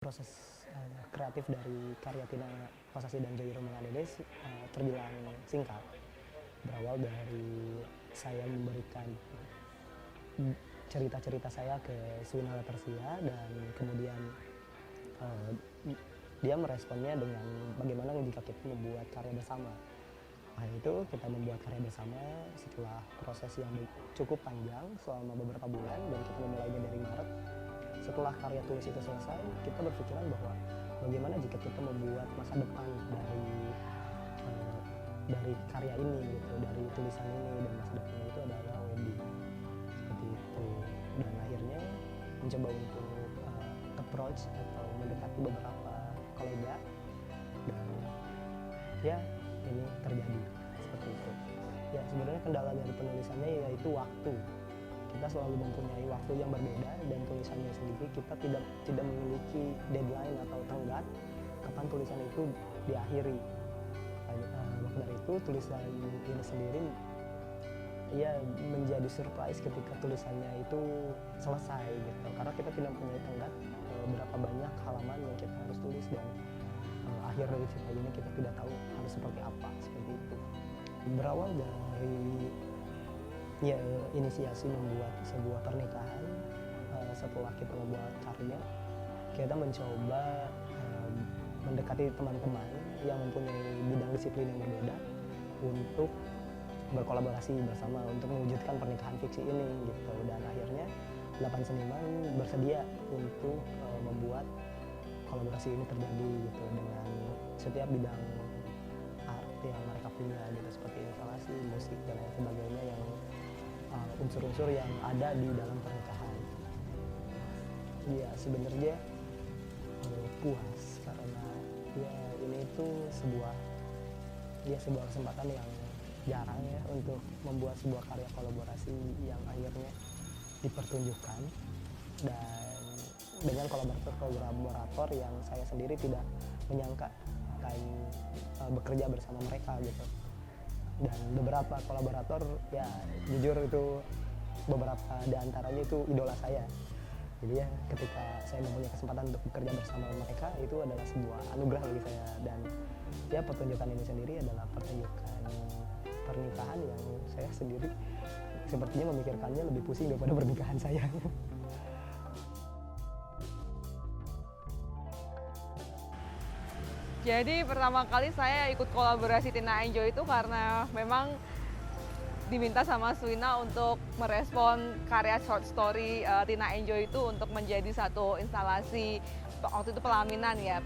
Proses kreatif dari karya Tina Kosasih dan Joy Romangadede terbilang singkat. Berawal dari saya memberikan cerita-cerita saya ke Swina Latersia dan kemudian uh, dia meresponnya dengan bagaimana jika kita membuat karya bersama. Nah itu kita membuat karya bersama setelah proses yang cukup panjang selama beberapa bulan dan kita memulainya dari Maret. Setelah karya tulis itu selesai, kita berpikiran bahwa bagaimana jika kita membuat masa depan dari karya ini gitu, dari tulisan ini, dan masa depannya itu adalah wedding seperti itu. Dan akhirnya mencoba untuk approach atau mendekati beberapa kolega dan ya ini terjadi seperti itu. Ya sebenarnya kendala dari penulisannya yaitu waktu. Kita selalu mempunyai waktu yang berbeda dan tulisannya sendiri kita tidak memiliki deadline atau tenggat kapan tulisan itu diakhiri. Maka dari itu tulisan ini sendiri ya menjadi surprise ketika tulisannya itu selesai gitu, karena kita tidak punya tenggat berapa banyak halaman yang kita harus tulis dan akhir dari cerita ini kita tidak tahu harus seperti apa, seperti itu. Berawal dari ya inisiasi membuat sebuah pernikahan, setelah kita membuat karya kita mencoba mendekati teman-teman yang mempunyai bidang disiplin yang berbeda untuk berkolaborasi bersama untuk mewujudkan pernikahan fiksi ini gitu. Dan akhirnya 8 seniman bersedia untuk membuat kolaborasi ini terjadi gitu dengan setiap bidang art yang mereka punya gitu, seperti instalasi, musik dan lain sebagainya yang unsur-unsur yang ada di dalam pernikahan. Ya sebenarnya puas karena ya ini itu sebuah kesempatan yang jarang ya untuk membuat sebuah karya kolaborasi yang akhirnya dipertunjukkan, dan dengan kolaborator yang saya sendiri tidak menyangka akan bekerja bersama mereka gitu. Dan beberapa kolaborator ya jujur itu beberapa diantaranya itu idola saya. Jadi ya ketika saya mempunyai kesempatan untuk bekerja bersama mereka itu adalah sebuah anugerah bagi saya, dan ya pertunjukan ini sendiri adalah pertunjukan pernikahan yang saya sendiri sepertinya memikirkannya lebih pusing daripada pernikahan saya. Jadi pertama kali saya ikut kolaborasi Tina Enjoy itu karena memang diminta sama Swina untuk merespon karya short story Tina Enjoy itu untuk menjadi satu instalasi waktu itu pelaminan ya,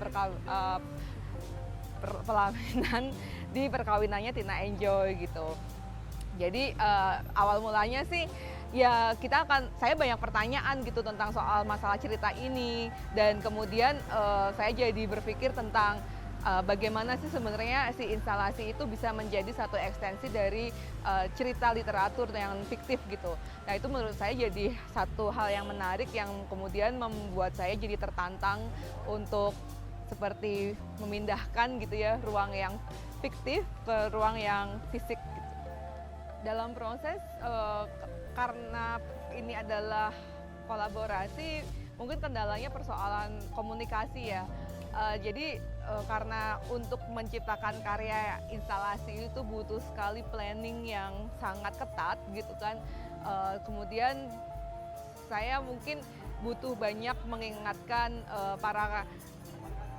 pelaminan di perkawinannya Tina Enjoy gitu. Jadi awal mulanya sih ya saya banyak pertanyaan gitu tentang soal masalah cerita ini, dan kemudian saya jadi berpikir tentang bagaimana sih sebenarnya si instalasi itu bisa menjadi satu ekstensi dari cerita literatur yang fiktif gitu. Nah itu menurut saya jadi satu hal yang menarik yang kemudian membuat saya jadi tertantang untuk seperti memindahkan gitu ya ruang yang fiktif ke ruang yang fisik gitu. Dalam proses karena ini adalah kolaborasi, mungkin kendalanya persoalan komunikasi ya. Jadi karena untuk menciptakan karya instalasi itu butuh sekali planning yang sangat ketat gitu kan. Kemudian saya mungkin butuh banyak mengingatkan para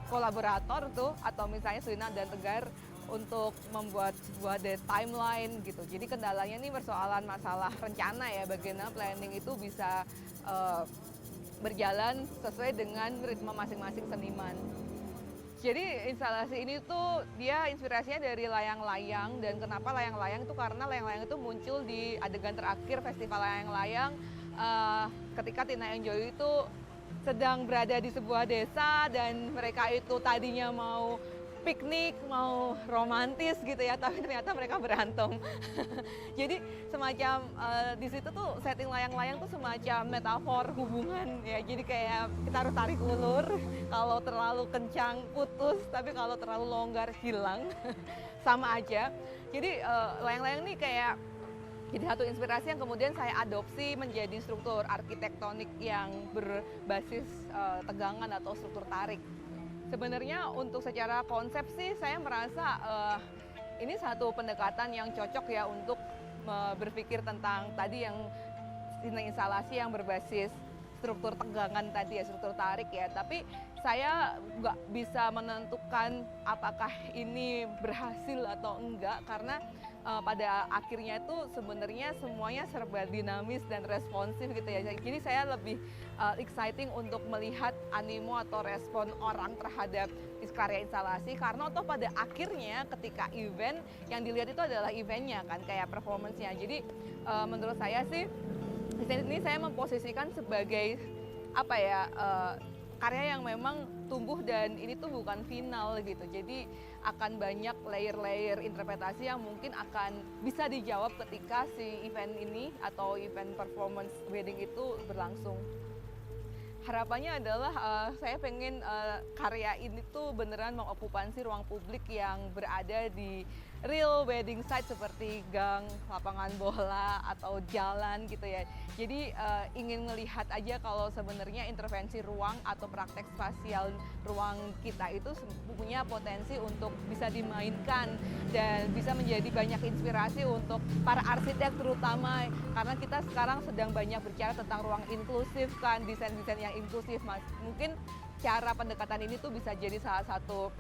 kolaborator tuh, atau misalnya Swina dan Tegar untuk membuat sebuah timeline gitu. Jadi kendalanya nih persoalan masalah rencana ya, bagaimana planning itu bisa berjalan sesuai dengan ritme masing-masing seniman. Jadi instalasi ini tuh dia inspirasinya dari layang-layang, dan kenapa layang-layang itu karena layang-layang itu muncul di adegan terakhir festival layang-layang ketika Tina Enjoy itu sedang berada di sebuah desa dan mereka itu tadinya mau piknik, mau romantis gitu ya, tapi ternyata mereka berantem. Jadi semacam di situ tuh setting layang-layang tuh semacam metafor hubungan ya. Jadi kayak kita harus tarik ulur, kalau terlalu kencang putus, tapi kalau terlalu longgar hilang. Sama aja. Jadi layang-layang nih kayak Jadi satu inspirasi yang kemudian saya adopsi menjadi struktur arsitektonik yang berbasis tegangan atau struktur tarik. Sebenarnya untuk secara konsep sih saya merasa ini satu pendekatan yang cocok ya untuk berpikir tentang tadi yang instalasi yang berbasis struktur tegangan tadi ya, struktur tarik ya. Tapi saya nggak bisa menentukan apakah ini berhasil atau enggak karena pada akhirnya itu sebenarnya semuanya serba dinamis dan responsif gitu ya. Jadi saya lebih exciting untuk melihat animo atau respon orang terhadap karya instalasi karena toh pada akhirnya ketika event yang dilihat itu adalah eventnya kan, kayak performance-nya. Jadi menurut saya sih di sini saya memposisikan sebagai apa ya, karya yang memang tumbuh dan ini tuh bukan final gitu. Jadi akan banyak layer-layer interpretasi yang mungkin akan bisa dijawab ketika si event ini atau event performance wedding itu berlangsung. Harapannya adalah saya pengen karya ini tuh beneran mengokupansi ruang publik yang berada di real wedding site seperti gang, lapangan bola, atau jalan gitu ya. Jadi ingin melihat aja kalau sebenarnya intervensi ruang atau praktek spasial ruang kita itu punya potensi untuk bisa dimainkan dan bisa menjadi banyak inspirasi untuk para arsitek terutama karena kita sekarang sedang banyak bicara tentang ruang inklusif kan, desain-desain yang inklusif. Mungkin cara pendekatan ini tuh bisa jadi salah satu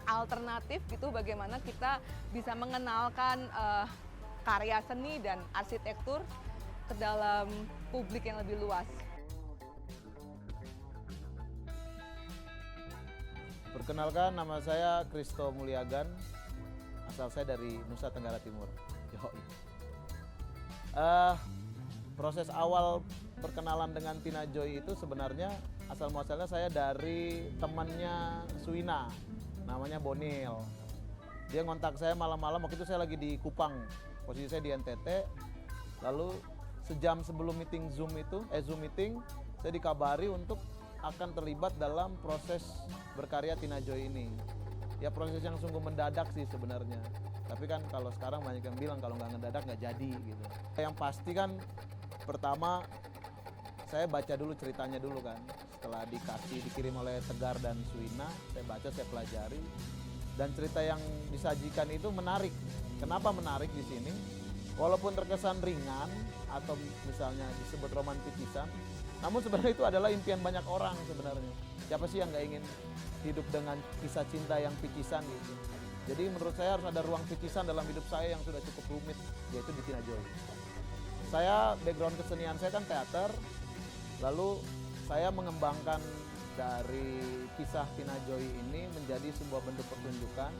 alternatif gitu bagaimana kita bisa mengenalkan karya seni dan arsitektur ke dalam publik yang lebih luas. Perkenalkan, nama saya Kristo Mulyagan, asal saya dari Nusa Tenggara Timur. Proses awal perkenalan dengan Tina Joy itu sebenarnya asal muasalnya saya dari temannya Suina, namanya Bonil. Dia ngontak saya malam-malam, waktu itu saya lagi di Kupang, posisi saya di NTT. Lalu sejam sebelum meeting Zoom meeting, saya dikabari untuk akan terlibat dalam proses berkarya Tina Joy ini. Ya proses yang sungguh mendadak sih sebenarnya. Tapi kan kalau sekarang banyak yang bilang kalau nggak ngedadak nggak jadi gitu. Yang pasti kan pertama saya baca dulu ceritanya dulu kan. Setelah dikirim oleh Tegar dan Suina, saya baca, saya pelajari. Dan cerita yang disajikan itu menarik. Kenapa menarik di sini? Walaupun terkesan ringan atau misalnya disebut romantikisan, namun sebenarnya itu adalah impian banyak orang sebenarnya. Siapa sih yang nggak ingin hidup dengan kisah cinta yang picisan gitu. Jadi menurut saya harus ada ruang picisan dalam hidup saya yang sudah cukup rumit, yaitu di Tina Joy. Saya background kesenian saya kan teater, lalu saya mengembangkan dari kisah Tina Joy ini menjadi sebuah bentuk pertunjukan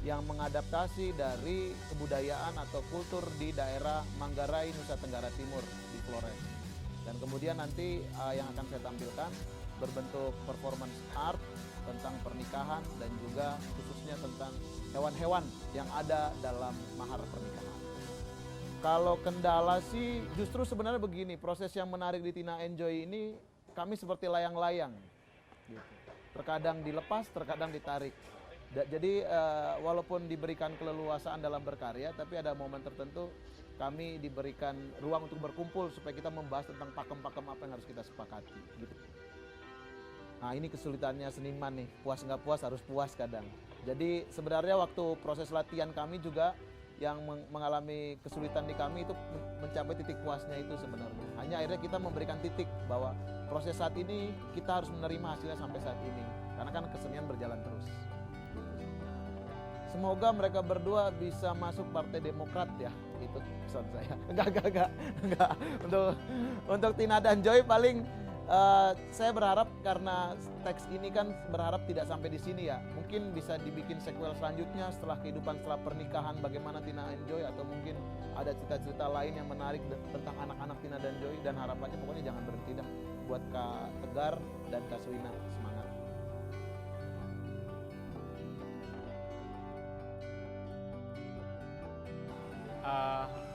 yang mengadaptasi dari kebudayaan atau kultur di daerah Manggarai, Nusa Tenggara Timur di Flores. Dan kemudian nanti yang akan saya tampilkan berbentuk performance art tentang pernikahan dan juga khususnya tentang hewan-hewan yang ada dalam mahar pernikahan. Kalau kendala sih justru sebenarnya begini, proses yang menarik di Tina Enjoy ini kami seperti layang-layang. Gitu. Terkadang dilepas, terkadang ditarik. Jadi walaupun diberikan keleluasaan dalam berkarya, tapi ada momen tertentu kami diberikan ruang untuk berkumpul supaya kita membahas tentang pakem-pakem apa yang harus kita sepakati. Gitu. Nah ini kesulitannya seniman nih, puas nggak puas harus puas kadang. Jadi sebenarnya waktu proses latihan kami juga yang mengalami kesulitan di kami itu mencapai titik puasnya itu sebenarnya. Hanya akhirnya kita memberikan titik bahwa proses saat ini kita harus menerima hasilnya sampai saat ini. Karena kan kesenian berjalan terus. Semoga mereka berdua bisa masuk Partai Demokrat ya, itu pesan saya. Enggak. Untuk Tina dan Joy paling saya berharap karena teks ini kan berharap tidak sampai di sini ya. Mungkin bisa dibikin sequel selanjutnya setelah kehidupan setelah pernikahan bagaimana Tina dan Joy atau mungkin ada cerita-cerita lain yang menarik tentang anak-anak Tina dan Joy dan harapannya pokoknya jangan berhenti dah buat Kak Tegar dan Kak Suina, semangat.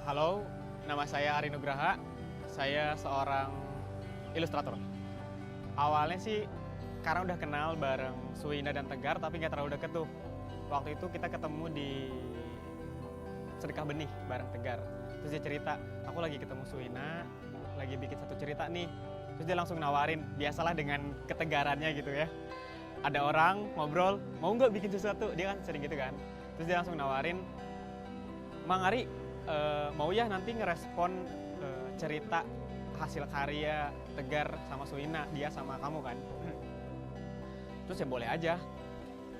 Halo, nama saya Ari Nugraha. Saya seorang ilustrator. Awalnya sih karena udah kenal bareng Suina dan Tegar, tapi nggak terlalu deket tuh. Waktu itu kita ketemu di Sedekah Benih bareng Tegar. Terus dia cerita, aku lagi ketemu Suina, lagi bikin satu cerita nih. Terus dia langsung nawarin, biasalah dengan ketegarannya gitu ya. Ada orang ngobrol, mau nggak bikin sesuatu? Dia kan sering gitu kan. Terus dia langsung nawarin, Mang Ari, mau ya nanti ngerespon cerita hasil karya Tegar sama Suina, dia sama kamu kan. Terus ya boleh aja.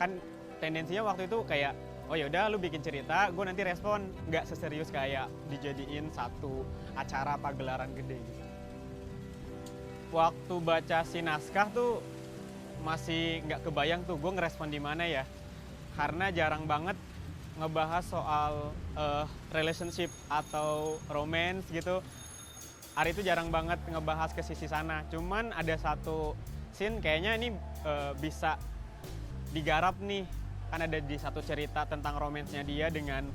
Kan tendensinya waktu itu kayak, oh yaudah lu bikin cerita, gue nanti respon. Nggak seserius kayak dijadiin satu acara pagelaran gede gitu. Waktu baca si naskah tuh masih nggak kebayang tuh gue ngerespon di mana ya. Karena jarang banget ngebahas soal relationship atau romance gitu. Ari itu jarang banget ngebahas ke sisi sana. Cuman ada satu scene kayaknya ini bisa digarap nih. Kan ada di satu cerita tentang romansnya dia dengan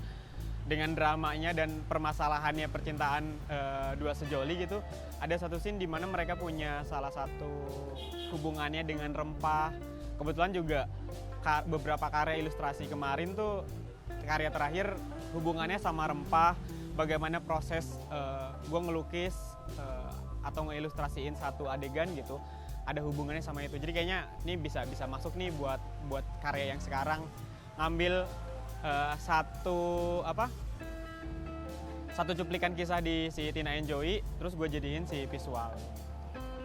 dramanya dan permasalahannya percintaan dua sejoli gitu. Ada satu scene di mana mereka punya salah satu hubungannya dengan rempah. Kebetulan juga beberapa karya ilustrasi kemarin tuh, karya terakhir hubungannya sama rempah. Bagaimana proses gue ngelukis atau ngeilustrasiin satu adegan gitu, ada hubungannya sama itu. Jadi kayaknya ini bisa masuk nih buat karya yang sekarang, ngambil satu cuplikan kisah di si Tina Enjoy, terus gue jadiin si visual.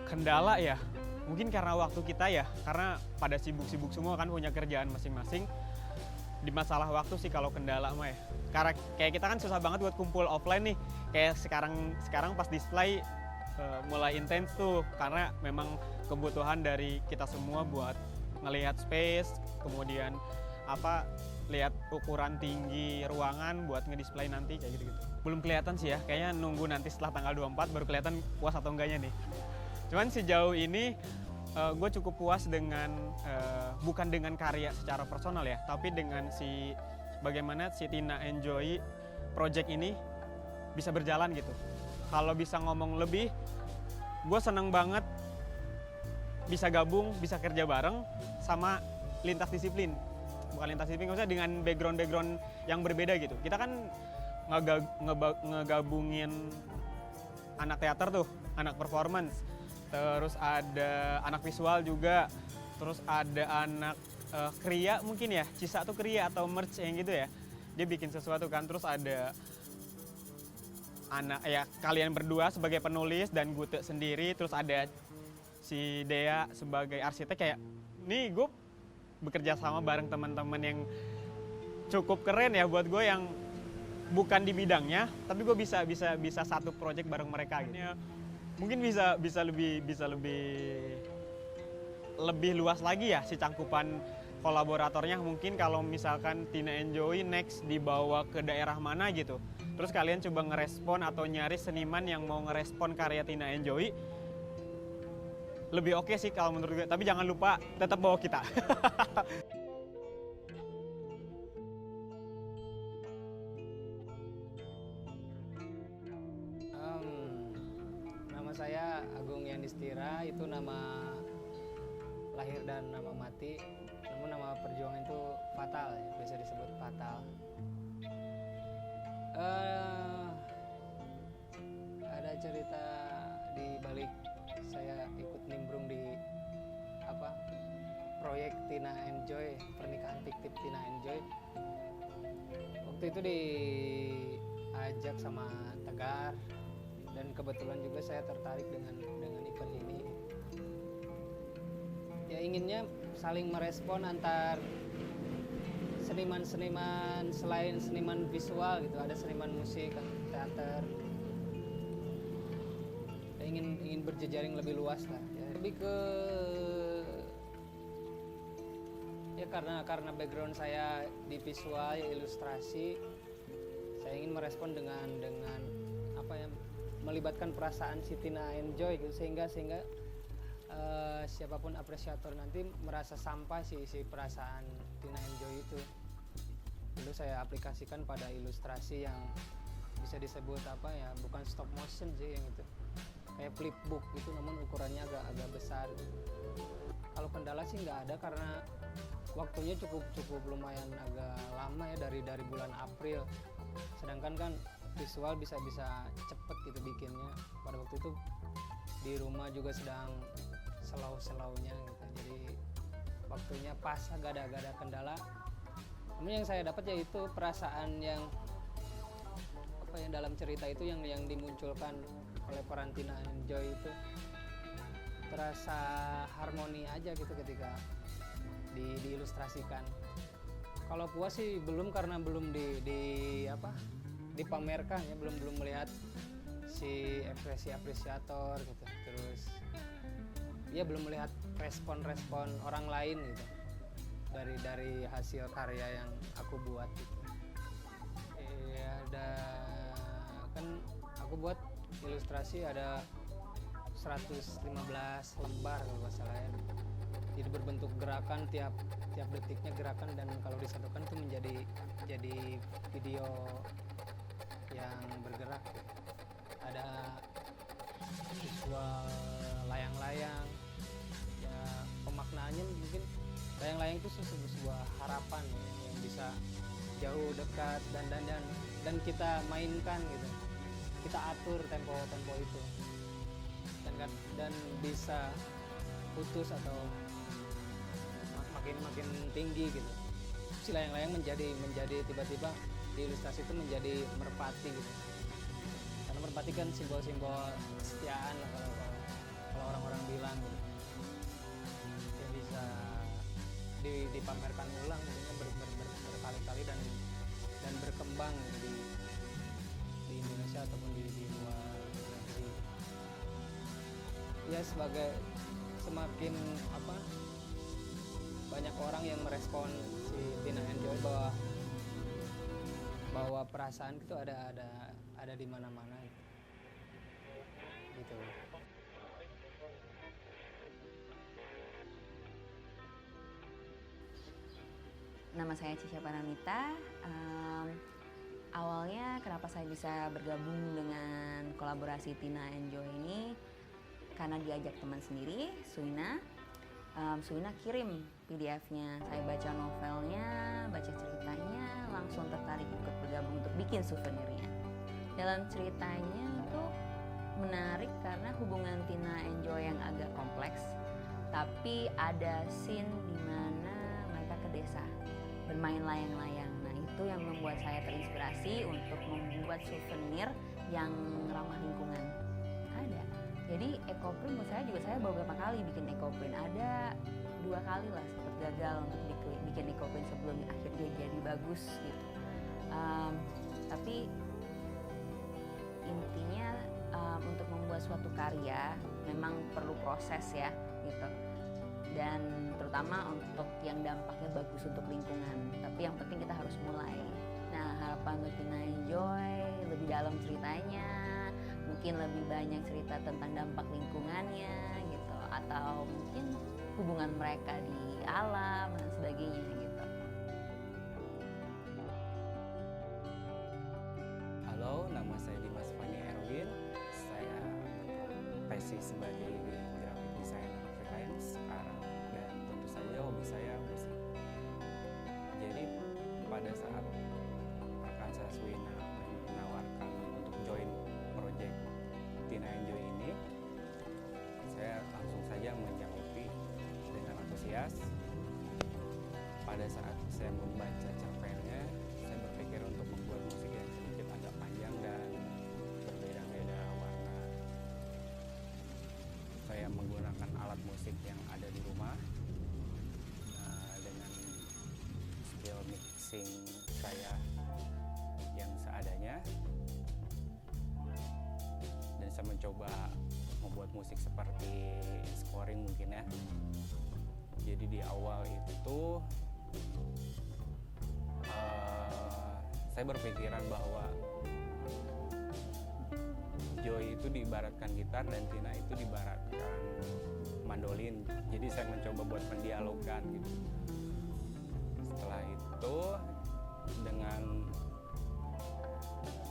Kendala ya, mungkin karena waktu kita ya, karena pada sibuk-sibuk semua kan, punya kerjaan masing-masing. Di masalah waktu sih kalau kendala mah ya. Karena kayak kita kan susah banget buat kumpul offline nih. Kayak sekarang pas display mulai intens tuh, karena memang kebutuhan dari kita semua buat ngelihat space, kemudian lihat ukuran tinggi ruangan buat ngedisplay nanti kayak gitu-gitu. Belum kelihatan sih ya, kayaknya nunggu nanti setelah tanggal 24 baru kelihatan puas atau enggaknya nih. Cuman sejauh ini gue cukup puas dengan bukan dengan karya secara personal ya, tapi dengan bagaimana si Tina Enjoy project ini bisa berjalan gitu. Kalau bisa ngomong lebih, gue seneng banget bisa gabung, bisa kerja bareng sama lintas disiplin. Bukan lintas disiplin, maksudnya dengan background yang berbeda gitu. Kita kan ngegabungin anak teater tuh, anak performance, terus ada anak visual juga, terus ada anak kriya mungkin ya, Cisa tuh kriya atau merch yang gitu ya. Dia bikin sesuatu kan, terus ada anak ya kalian berdua sebagai penulis dan Gute sendiri, terus ada si Dea sebagai arsitek. Kayak nih gue bekerja sama bareng teman-teman yang cukup keren ya buat gue, yang bukan di bidangnya tapi gue bisa satu project bareng mereka gitu. Ya, mungkin bisa lebih luas lagi ya si cangkupan kolaboratornya. Mungkin kalau misalkan Tina Enjoy next dibawa ke daerah mana gitu, terus kalian coba ngerespon atau nyari seniman yang mau ngerespon karya Tina Enjoy, lebih oke sih kalau menurut gue. Tapi jangan lupa tetap bawa kita. Nama saya Agung Yandistira, itu nama lahir dan nama mati. Namun nama perjuangan itu Fatal ya, biasa disebut Fatal. Ada cerita di balik saya ikut nimbrung di proyek Tina Enjoy, pernikahan fiktif Tina Enjoy. Waktu itu diajak sama Tegar, dan kebetulan juga saya tertarik dengan event ini. Ya inginnya saling merespon antar seniman-seniman selain seniman visual gitu, ada seniman musik, teater. Ya, ingin berjejaring lebih luas lah. Ya, lebih ke ya karena background saya di visual ya ilustrasi, saya ingin merespon dengan melibatkan perasaan si Tina Enjoy gitu, sehingga siapapun apresiator nanti merasa sampai si perasaan Tina Enjoy itu. Lalu saya aplikasikan pada ilustrasi yang bisa disebut bukan stop motion sih, yang itu kayak flipbook gitu, namun ukurannya agak besar gitu. Kalau kendala sih nggak ada, karena waktunya cukup lumayan agak lama ya, dari bulan April. Sedangkan kan visual bisa cepet gitu bikinnya. Pada waktu itu di rumah juga sedang selau-selaunya gitu, jadi waktunya pas, gak ada kendala. Namun yang saya dapat yaitu perasaan yang apa ya, dalam cerita itu yang dimunculkan oleh peran Tina Enjoy itu terasa harmoni aja gitu ketika diilustrasikan. Kalau puas sih belum, karena belum dipamerkan ya, belum melihat si ekspresi apresiator gitu. Terus ya belum melihat respon orang lain gitu dari hasil karya yang aku buat gitu. Ya kan aku buat ilustrasi ada 115 lembar kalau nggak salah ya. Jadi berbentuk gerakan, tiap detiknya gerakan, dan kalau disatukan itu menjadi video yang bergerak gitu. Ada visual layang-layang ya, pemaknaannya mungkin layang-layang itu sebuah harapan ya, yang bisa jauh, dekat, dan kita mainkan gitu, kita atur tempo itu, dan bisa putus atau makin tinggi gitu. Si layang-layang menjadi tiba-tiba di ilustrasi itu menjadi merpati gitu, karena merpati kan simbol kesetiaan lah kalau orang-orang bilang gitu. Ya bisa dipamerkan ulang gitu, berkali-kali dan berkembang gitu di Indonesia ataupun di luar negeri. Ya sebagai semakin banyak orang yang merespon si Tina Enjoy bahwa perasaan itu ada di mana-mana gitu. Nama saya Cisha Paramita. Awalnya kenapa saya bisa bergabung dengan kolaborasi Tina Enjoy ini karena diajak teman sendiri, Suina. Suina kirim PDF-nya, saya baca novelnya, baca ceritanya, langsung tertarik ikut bergabung untuk bikin souvenirnya. Dalam ceritanya itu menarik karena hubungan Tina Enjoy yang agak kompleks, tapi ada scene di mana mereka ke desa bermain layang-layang. Nah, itu yang membuat saya terinspirasi untuk membuat souvenir yang ramah lingkungan. Ada. Jadi ekoprint menurut saya juga, saya beberapa kali bikin ekoprint. Ada 2 kali lah sempat gagal untuk bikin ekoprint sebelum akhirnya jadi bagus gitu. Tapi intinya untuk membuat suatu karya memang perlu proses ya gitu. Dan terutama untuk yang dampaknya bagus untuk lingkungan. Tapi yang penting kita harus mulai. Nah, harapan untuk Tina Enjoy lebih dalam ceritanya, mungkin lebih banyak cerita tentang dampak lingkungannya gitu, atau mungkin hubungan mereka di alam dan sebagainya gitu. Halo, nama saya Dimas Fani Erwin. Saya profesi sebagai graphic designer freelance sekarang, dan tentu saja hobi saya musik. Jadi pada saat rekan saya Suina menawarkan untuk join project Tina Enjoy ini, saya langsung saja menjawabi dengan antusias. Pada saat saya membaca cerpennya, saya berpikir untuk membuat musik yang sedikit agak panjang dan berbeda-beda warna. Saya menggunakan alat musik yang ada di rumah dengan skill mixing saya yang seadanya, dan saya mencoba membuat musik seperti scoring mungkin ya. Jadi di awal itu saya berpikiran bahwa Joy itu diibaratkan gitar dan Tina itu diibaratkan mandolin. Jadi saya mencoba buat mendialogkan gitu. Setelah itu dengan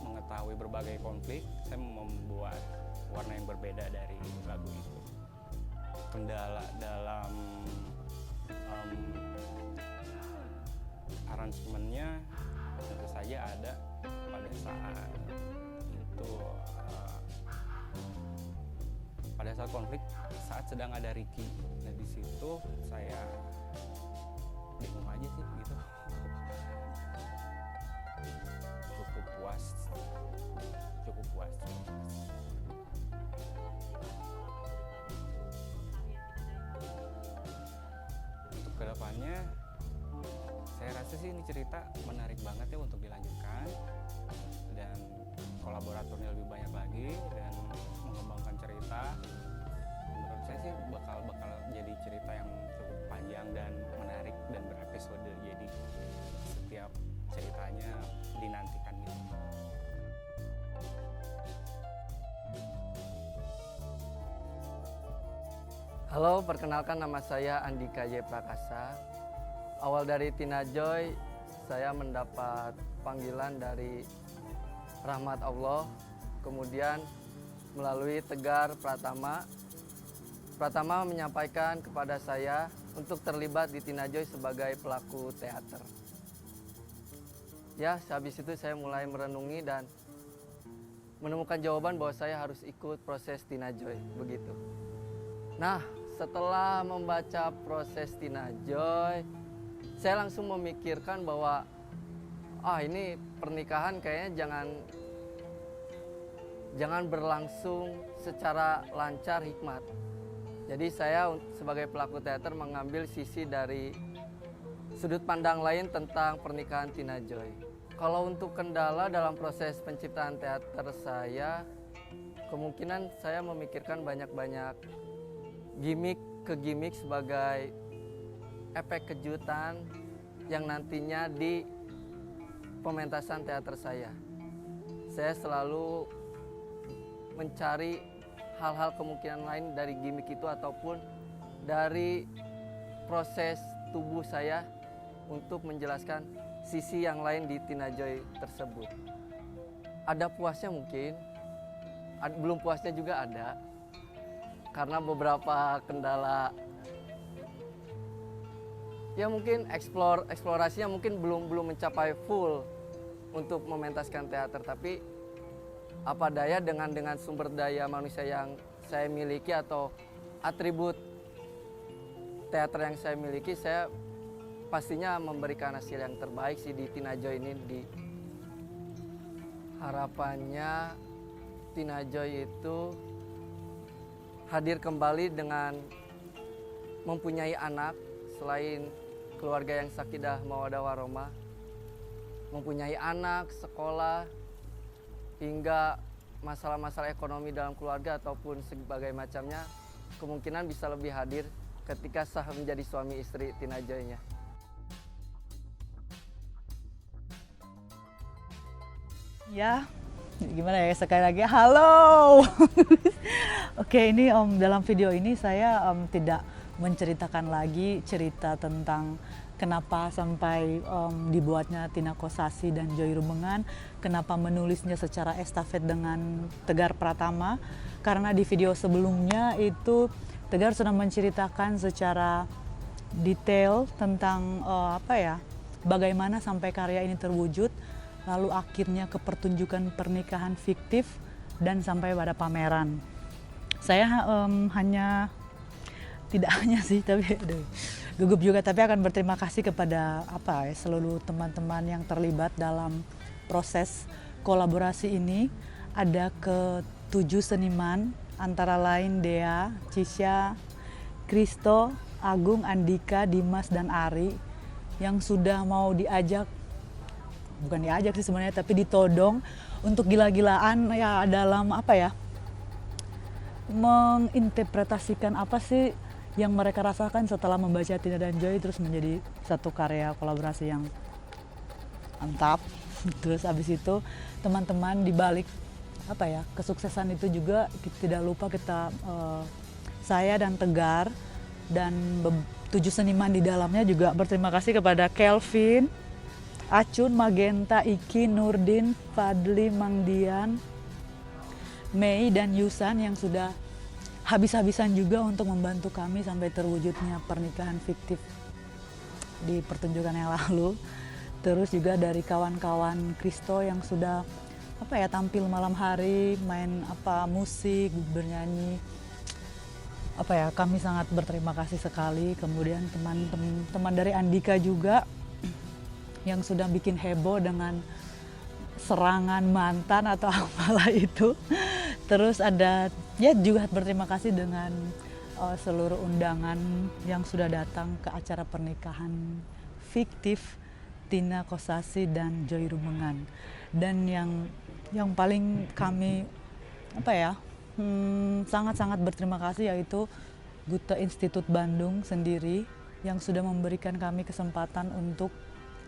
mengetahui berbagai konflik, saya membuat warna yang berbeda dari lagu itu. Kendala dalam aransemennya tentu saja ada. Pada saat itu pada saat konflik, saat sedang ada Ricky. Nah di situ saya bingung aja sih gitu. Cukup puas. Untuk kedepannya, saya rasa sih ini cerita menarik banget ya untuk dilanjutkan dan kolaboratornya lebih banyak lagi dan mengembangkan cerita. Menurut saya sih bakal jadi cerita yang cukup panjang dan menarik dan berepisode, jadi setiap ceritanya dinantikan gitu. Halo, perkenalkan nama saya Andika J. Prakasa. Awal dari Tina Joy, saya mendapat panggilan dari rahmat Allah, kemudian melalui Tegar Pratama. Pratama menyampaikan kepada saya untuk terlibat di Tina Joy sebagai pelaku teater. Ya, habis itu saya mulai merenungi dan menemukan jawaban bahwa saya harus ikut proses Tina Joy, begitu. Nah, setelah membaca proses Tina Joy, saya langsung memikirkan bahwa ini pernikahan kayaknya jangan berlangsung secara lancar hikmat. Jadi saya sebagai pelaku teater mengambil sisi dari sudut pandang lain tentang pernikahan Tina Joy. Kalau untuk kendala dalam proses penciptaan teater saya, kemungkinan saya memikirkan banyak-banyak gimmick sebagai efek kejutan yang nantinya di pementasan teater saya. Saya selalu mencari hal-hal kemungkinan lain dari gimmick itu ataupun dari proses tubuh saya untuk menjelaskan sisi yang lain di Tina Joy tersebut. Ada puasnya mungkin, belum puasnya juga ada. Karena beberapa kendala, ya mungkin eksplorasinya mungkin belum mencapai full untuk mementaskan teater, tapi apa daya dengan sumber daya manusia yang saya miliki atau atribut teater yang saya miliki, saya pastinya memberikan hasil yang terbaik sih di Tina Joy ini. Harapannya Tina Joy itu hadir kembali dengan mempunyai anak selain keluarga yang sakinah mawaddah warahmah, mempunyai anak, sekolah, hingga masalah-masalah ekonomi dalam keluarga ataupun sebagai macamnya kemungkinan bisa lebih hadir ketika sah menjadi suami istri Tina Joy-nya. Ya, gimana ya, sekali lagi halo. Oke, ini dalam video ini saya tidak menceritakan lagi cerita tentang kenapa sampai dibuatnya Tina Kosasih dan Joy Rumengan, kenapa menulisnya secara estafet dengan Tegar Pratama, karena di video sebelumnya itu Tegar sudah menceritakan secara detail tentang bagaimana sampai karya ini terwujud, lalu akhirnya ke pertunjukan pernikahan fiktif dan sampai pada pameran. Saya tidak hanya sih, tapi gugup juga, tapi akan berterima kasih kepada seluruh teman-teman yang terlibat dalam proses kolaborasi ini. Ada ke-7 seniman, antara lain Dea, Cisha, Kristo, Agung, Andika, Dimas, dan Ari yang sudah mau bukan diajak sih sebenarnya, tapi ditodong untuk gila-gilaan ya dalam menginterpretasikan apa sih yang mereka rasakan setelah membaca Tina dan Joy, terus menjadi satu karya kolaborasi yang mantap. Terus abis itu teman-teman di balik kesuksesan itu juga tidak lupa saya dan Tegar dan 7 seniman di dalamnya juga berterima kasih kepada Kelvin, Acun, Magenta, Iki, Nurdin, Fadli, Mangdian, Mei, dan Yusan yang sudah habis-habisan juga untuk membantu kami sampai terwujudnya pernikahan fiktif di pertunjukan yang lalu. Terus juga dari kawan-kawan Kristo yang sudah apa ya, tampil malam hari, main apa musik, bernyanyi. Apa ya, kami sangat berterima kasih sekali. Kemudian teman dari Andika juga yang sudah bikin heboh dengan serangan mantan atau apalah itu. Terus ada ya juga berterima kasih dengan seluruh undangan yang sudah datang ke acara pernikahan fiktif Tina Kosasih dan Joy Rumengan. Dan yang paling kami apa ya, sangat-sangat berterima kasih yaitu Goethe Institut Bandung sendiri yang sudah memberikan kami kesempatan untuk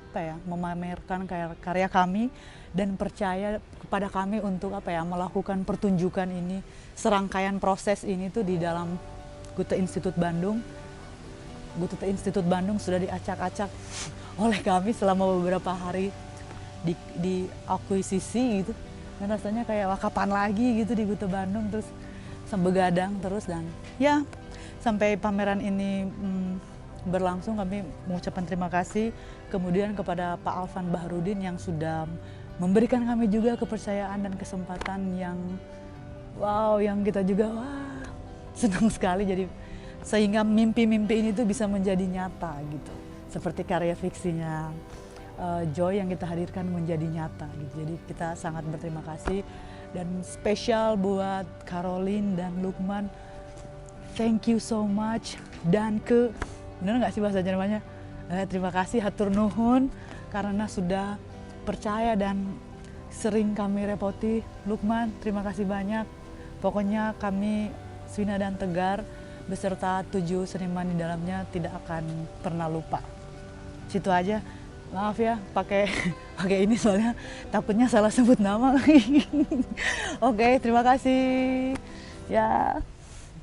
apa ya, memamerkan karya kami dan percaya kepada kami untuk apa ya, melakukan pertunjukan ini, serangkaian proses ini tuh di dalam Goethe Institut Bandung. Goethe Institut Bandung sudah diacak-acak oleh kami selama beberapa hari di akuisisi gitu. Dan rasanya kayak wah kapan lagi gitu di Goethe Bandung, terus begadang terus. Dan ya sampai pameran ini berlangsung kami mengucapkan terima kasih kemudian kepada Pak Alvan Bahrudin yang sudah memberikan kami juga kepercayaan dan kesempatan yang wow, yang kita juga wah senang sekali. Jadi sehingga mimpi-mimpi ini tuh bisa menjadi nyata gitu, seperti karya fiksinya Joy yang kita hadirkan menjadi nyata gitu. Jadi kita sangat berterima kasih dan spesial buat Caroline dan Lukman. Thank you so much. Dan bener nggak sih bahasa Jermannya? Terima kasih hatur nuhun karena sudah percaya dan sering kami repoti. Lukman, terima kasih banyak. Pokoknya kami Swina dan Tegar beserta 7 seniman di dalamnya tidak akan pernah lupa. Situ aja. Maaf ya, pakai ini soalnya takutnya salah sebut nama lagi. Oke, terima kasih. Ya.